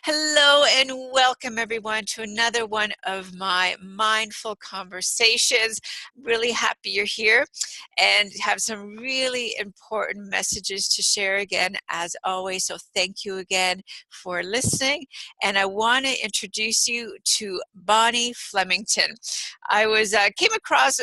Hello and welcome everyone to another one of my mindful conversations. Really happy you're here and have some really important messages to share again as always. So thank you again for listening. And I want to introduce you to Bonnie Flemington. I came across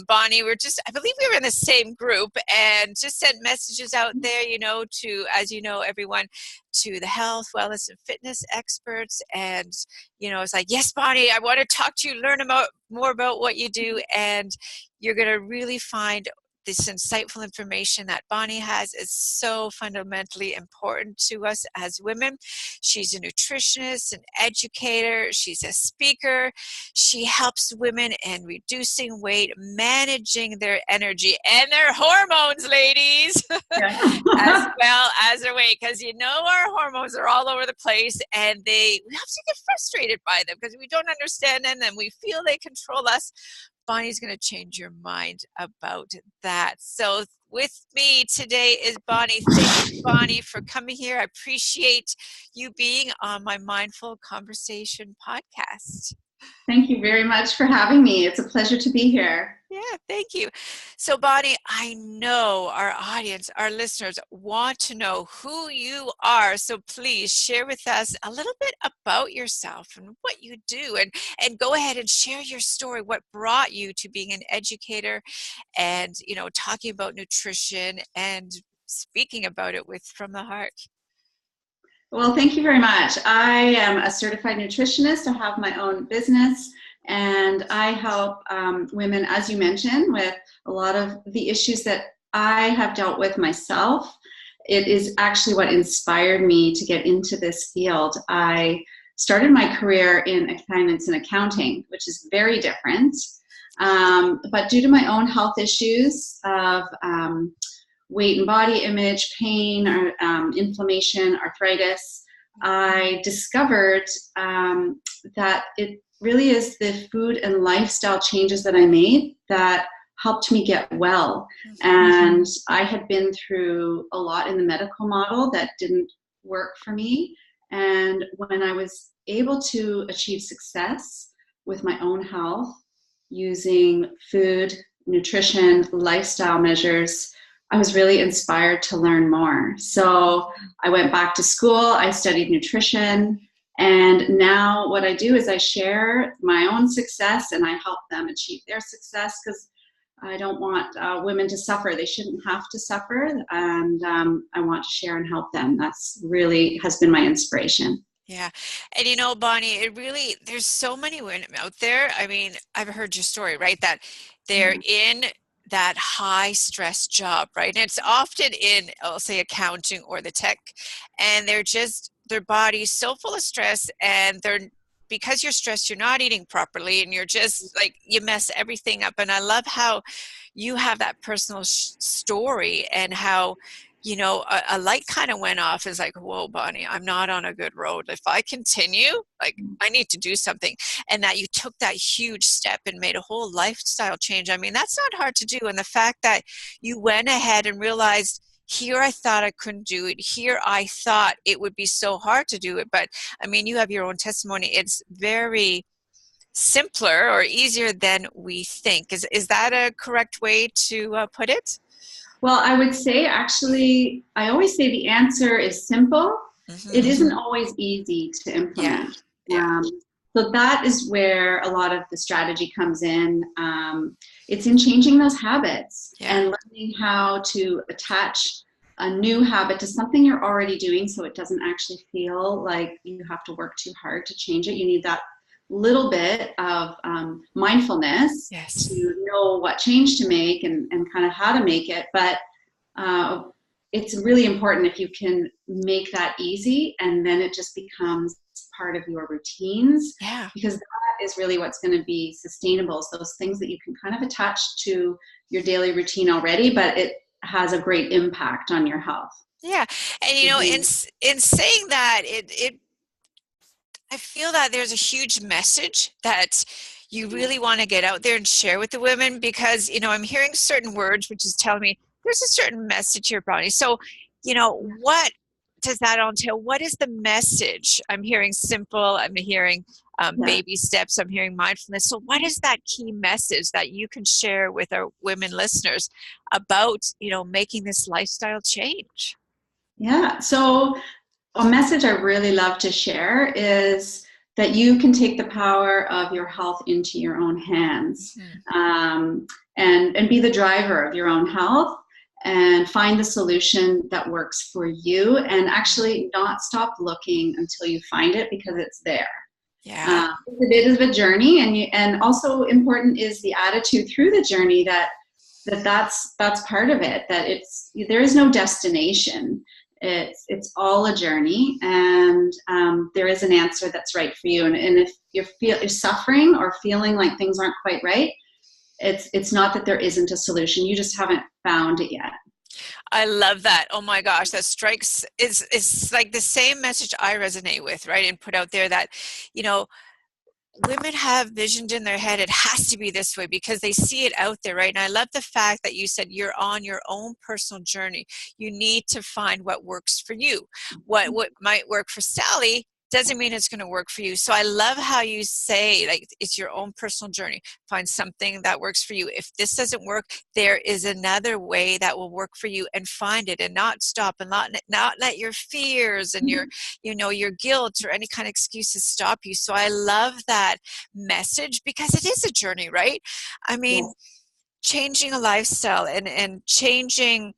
Bonnie. I believe we were in the same group and just sent messages out there, to, as you know, everyone, to the health, wellness, and fitness experts. And, it's like, yes, Bonnie, I want to talk to you, learn more about what you do. And you're going to really find this insightful information that Bonnie has is so fundamentally important to us as women. She's a nutritionist, an educator, she's a speaker. She helps women in reducing weight, managing their energy and their hormones, ladies, as well as their weight, because our hormones are all over the place and we have to get frustrated by them because we don't understand them and we feel they control us. Bonnie's going to change your mind about that. So with me today is Bonnie. Thank you, Bonnie, for coming here. I appreciate you being on my Mindful Conversation podcast. Thank you very much for having me. It's a pleasure to be here. Yeah, thank you. So, Bonnie, I know our audience, our listeners want to know who you are. So please share with us a little bit about yourself and what you do, and go ahead and share your story, what brought you to being an educator and, talking about nutrition and speaking about it from the heart. Well, thank you very much. I am a certified nutritionist. I have my own business, and I help women, as you mentioned, with a lot of the issues that I have dealt with myself. It is actually what inspired me to get into this field. I started my career in finance and accounting, which is very different. But due to my own health issues of weight and body image, pain, or inflammation, arthritis, I discovered that it really is the food and lifestyle changes that I made that helped me get well. And I had been through a lot in the medical model that didn't work for me. And when I was able to achieve success with my own health using food, nutrition, lifestyle measures, I was really inspired to learn more. So I went back to school, I studied nutrition, and now what I do is I share my own success and I help them achieve their success, because I don't want women to suffer. They shouldn't have to suffer, and I want to share and help them. That's really has been my inspiration. Yeah. And Bonnie, there's so many women out there. I mean, I've heard your story, right? That they're in that high stress job, right? And it's often in, I'll say, accounting or the tech, and their body's so full of stress, and because you're stressed, you're not eating properly, and you're just like, you mess everything up. And I love how you have that personal story, and how a light kind of went off. Is like, whoa, Bonnie, I'm not on a good road. If I continue, I need to do something. And that you took that huge step and made a whole lifestyle change. I mean, that's not hard to do. And the fact that you went ahead and realized, here I thought I couldn't do it. Here I thought it would be so hard to do it. But I mean, you have your own testimony. It's very simpler or easier than we think. Is that a correct way to put it? Well, I would say, actually, I always say the answer is simple. It isn't always easy to implement. So that is where a lot of the strategy comes in. It's in changing those habits and learning how to attach a new habit to something you're already doing, so it doesn't actually feel like you have to work too hard to change it. You need that little bit of mindfulness to know what change to make and kind of how to make it. But it's really important if you can make that easy, and then it just becomes part of your routines, because that is really what's going to be sustainable. So those things that you can kind of attach to your daily routine already, but it has a great impact on your health. Yeah. And in saying that, I feel that there's a huge message that you really want to get out there and share with the women, because, I'm hearing certain words, which is telling me there's a certain message here, Bonnie. So, what does that entail? What is the message? I'm hearing simple, I'm hearing Yeah. baby steps, I'm hearing mindfulness. So what is that key message that you can share with our women listeners about, making this lifestyle change? Yeah. So a message I really love to share is that you can take the power of your health into your own hands, Mhm. and be the driver of your own health, and find the solution that works for you, and actually not stop looking until you find it, because it's there. Yeah. It is a journey, and also important is the attitude through the journey, that's part of it, that there is no destination. It's all a journey, and there is an answer that's right for you. And if you're suffering or feeling like things aren't quite right, it's not that there isn't a solution. You just haven't found it yet. I love that. Oh my gosh, that strikes is like the same message I resonate with, right? And put out there that, you know, women have visioned in their head it has to be this way because they see it out there, right? And I love the fact that you said you're on your own personal journey. You need to find what works for you. What might work for Sally doesn't mean it's going to work for you. So I love how you say, like, it's your own personal journey. Find something that works for you. If this doesn't work, there is another way that will work for you, and find it, and not stop, and not let your fears and your guilt or any kind of excuses stop you. So I love that message because it is a journey, right? I mean, Yes. changing a lifestyle and changing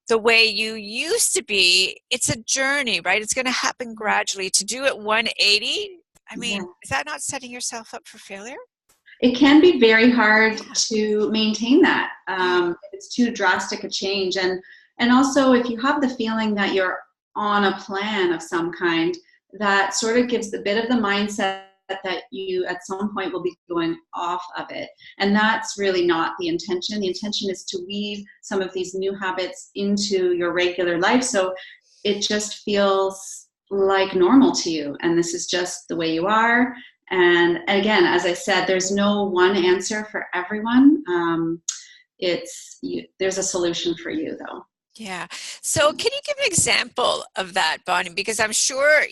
the way you used to be, it's a journey, right? It's going to happen gradually. To do it 180, I Yeah. mean, is that not setting yourself up for failure? It can be very hard Yeah. to maintain that. If it's too drastic a change, and also if you have the feeling that you're on a plan of some kind, that sort of gives a bit of the mindset that you at some point will be going off of it, and that's really not the intention. The intention is to weave some of these new habits into your regular life, so it just feels like normal to you, and this is just the way you are. And again, as I said, there's no one answer for everyone. There's a solution for you, though. Yeah. So can you give an example of that, Bonnie? Because I'm sure,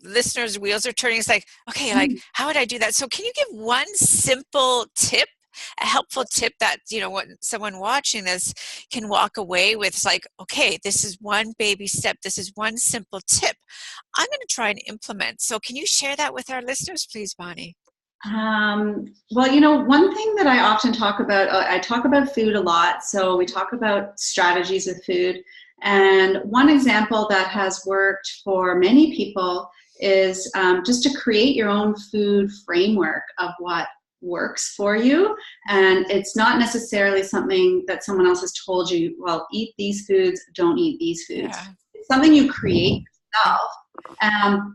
listeners' wheels are turning. It's like, okay, like, how would I do that? So can you give one simple tip, a helpful tip that, what someone watching this can walk away with? It's like, okay, this is one baby step. This is one simple tip I'm going to try and implement. So can you share that with our listeners, please, Bonnie? Well, one thing that I often talk about, I talk about food a lot. So we talk about strategies with food. And one example that has worked for many people is just to create your own food framework of what works for you. And it's not necessarily something that someone else has told you, well, eat these foods, don't eat these foods. Yeah. It's something you create yourself.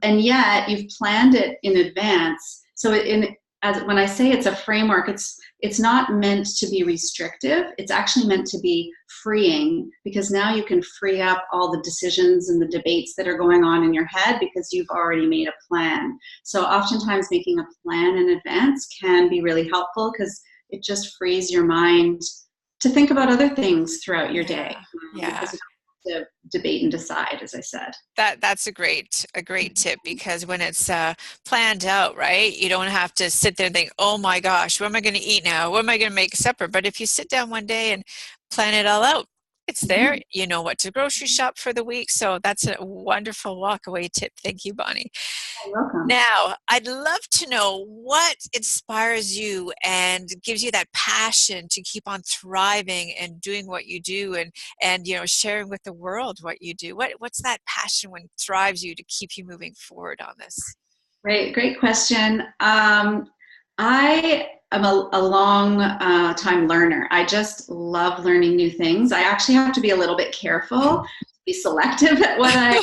And yet you've planned it in advance. So when I say it's a framework, it's not meant to be restrictive. It's actually meant to be freeing, because now you can free up all the decisions and the debates that are going on in your head because you've already made a plan. So oftentimes making a plan in advance can be really helpful because it just frees your mind to think about other things throughout your day. Yeah. Because you don't have to debate and decide, as I said. That's a great tip, because when it's planned out, right, you don't have to sit there and think, oh my gosh, what am I going to eat now? What am I going to make supper? But if you sit down one day and plan it all out, it's there. You know what to grocery shop for the week. So that's a wonderful walk away tip. Thank you, Bonnie. You're welcome. Now, I'd love to know what inspires you and gives you that passion to keep on thriving and doing what you do, and sharing with the world what you do. What's that passion when drives you to keep you moving forward on this? Great question. I am a long time learner. I just love learning new things. I actually have to be a little bit careful, be selective at what I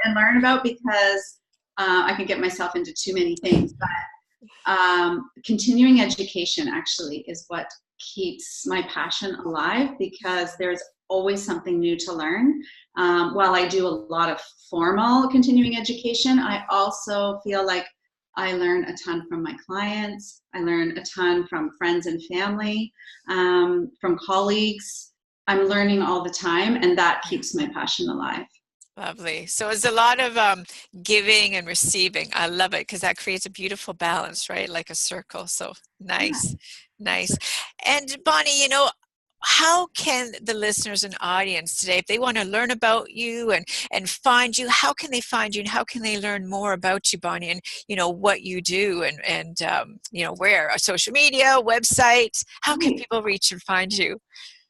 and learn about, because I can get myself into too many things. But continuing education actually is what keeps my passion alive, because there's always something new to learn. While I do a lot of formal continuing education, I also feel like I learn a ton from my clients. I learn a ton from friends and family, from colleagues. I'm learning all the time, and that keeps my passion alive. Lovely. So it's a lot of giving and receiving. I love it because that creates a beautiful balance, right? Like a circle. So Yeah, nice, nice. absolutely. And Bonnie, how can the listeners and audience today, if they want to learn about you and find you, how can they find you and how can they learn more about you, Bonnie, and what you do and where? Social media, website? How can Right. people reach and find you?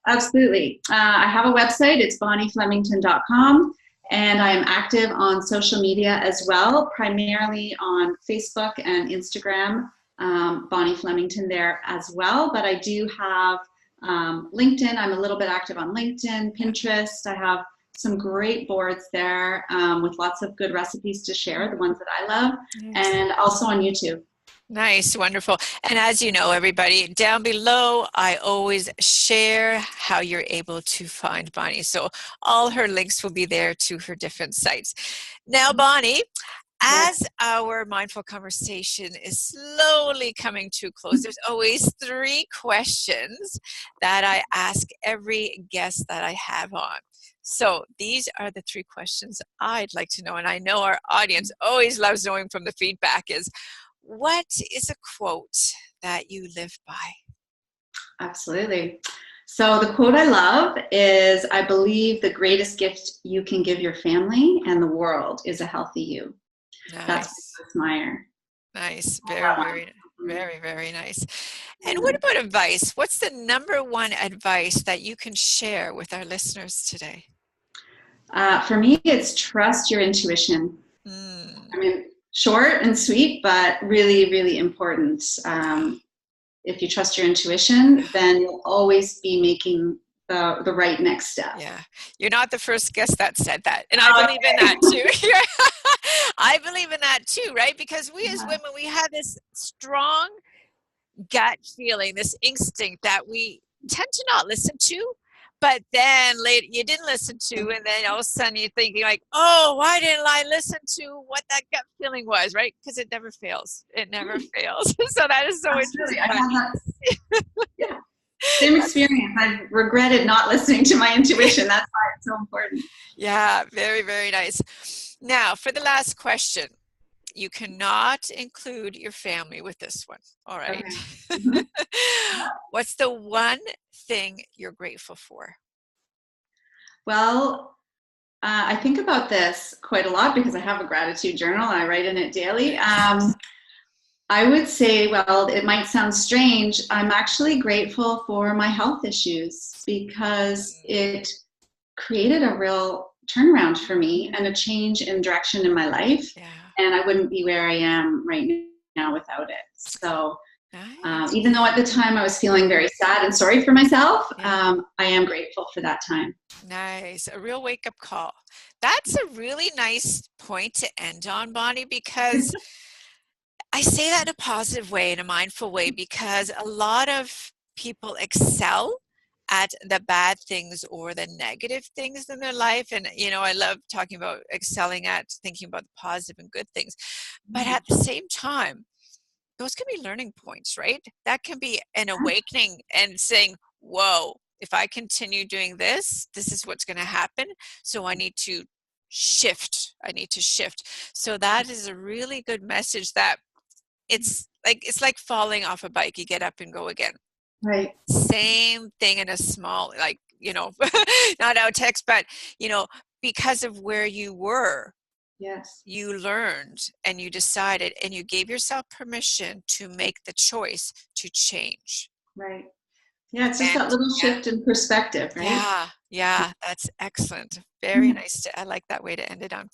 Absolutely. I have a website. It's bonnieflemington.com. And I am active on social media as well, primarily on Facebook and Instagram, Bonnie Flemington there as well. But I do have LinkedIn. I'm a little bit active on LinkedIn, Pinterest. I have some great boards there with lots of good recipes to share, the ones that I love, Yes. and also on YouTube. Nice, wonderful. And as you know, everybody, down below, I always share how you're able to find Bonnie. So all her links will be there to her different sites. Now, Bonnie, Yes. as our mindful conversation is slowly coming to a close, there's always 3 questions that I ask every guest that I have on. So these are the 3 questions I'd like to know, and I know our audience always loves knowing from the feedback is, what is a quote that you live by? Absolutely. So the quote I love is, I believe the greatest gift you can give your family and the world is a healthy you. That's Nice, Meyer. nice, That very, one. very, very, very nice. And Yeah. what about advice? What's the number one advice that you can share with our listeners today? For me, it's trust your intuition. I Mm, mean, short and sweet, but really, really important. yeah, If you trust your intuition, yeah, then you'll always be making the right next step. yeah. You're not the first guest that said that, and I believe in that too. I believe in that too, right? Because we as Yeah. women, we have this strong gut feeling, this instinct that we tend to not listen to, but then later you didn't listen to, and then all of a sudden you're thinking like, oh, why didn't I listen to what that gut feeling was, right? Because it never fails. It never fails. So that is so Absolutely. interesting, I Bonnie. had that. Yeah. Same experience. I've regretted not listening to my intuition. That's why it's so important. Yeah, very, very nice. Now, for the last question, you cannot include your family with this one. All right. Okay. Mhm. What's the one thing you're grateful for? Well, I think about this quite a lot because I have a gratitude journal. I write in it daily. Nice. I would say, well, it might sound strange. I'm actually grateful for my health issues because it created a real turnaround for me and a change in direction in my life. Yeah. And I wouldn't be where I am right now without it. So Nice. even though at the time I was feeling very sad and sorry for myself, Yeah. I am grateful for that time. Nice. A real wake up call. That's a really nice point to end on, Bonnie, because I say that in a positive way, in a mindful way, because a lot of people excel at the bad things or the negative things in their life. And, I love talking about excelling at thinking about the positive and good things. But at the same time, those can be learning points, right? That can be an awakening and saying, whoa, if I continue doing this, this is what's going to happen. So I need to shift. I need to shift. So that is a really good message that it's like falling off a bike. You get up and go again. Right. Same thing in a small, like, not out text, but, you know, because of where you were, Yes. you learned and you decided and you gave yourself permission to make the choice to change. Right. Yeah, it's just And that little yeah, shift in perspective, right? yeah, that's excellent. Very nice. I like that way to end it on.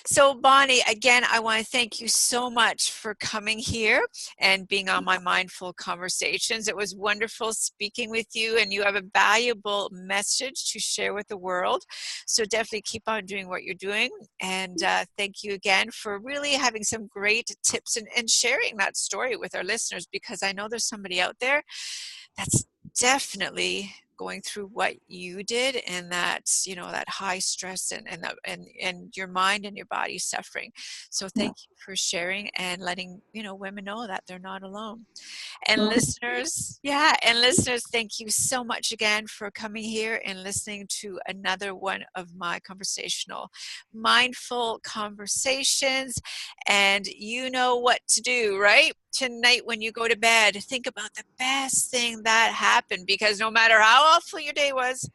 So, Bonnie, again, I want to thank you so much for coming here and being on my Mindful Conversations. It was wonderful speaking with you, and you have a valuable message to share with the world. So, definitely keep on doing what you're doing. And thank you again for really having some great tips and sharing that story with our listeners, because I know there's somebody out there that's definitely going through what you did, and that's, you know, that high stress and your mind and your body suffering. So Yeah. thank you for sharing and letting, you know, women know that they're not alone. And Well, listeners, yeah, and listeners, thank you so much again for coming here and listening to another one of my conversational, mindful conversations. And you know what to do, right? Tonight when you go to bed, think about the best thing that happened, because no matter how awful your day was,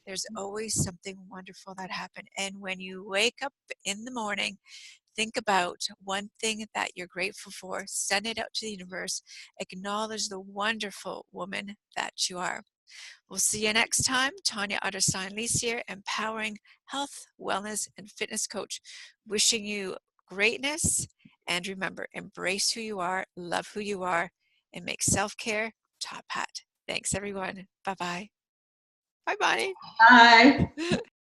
there's always something wonderful that happened. And when you wake up in the morning, think about one thing that you're grateful for, send it out to the universe, acknowledge the wonderful woman that you are. We'll see you next time. Tanya Otterstein-Liehs here, empowering health, wellness, and fitness coach, wishing you greatness. And remember, embrace who you are, love who you are, and make self-care top hat. Thanks, everyone. Bye-bye. Bye, Bonnie. bye.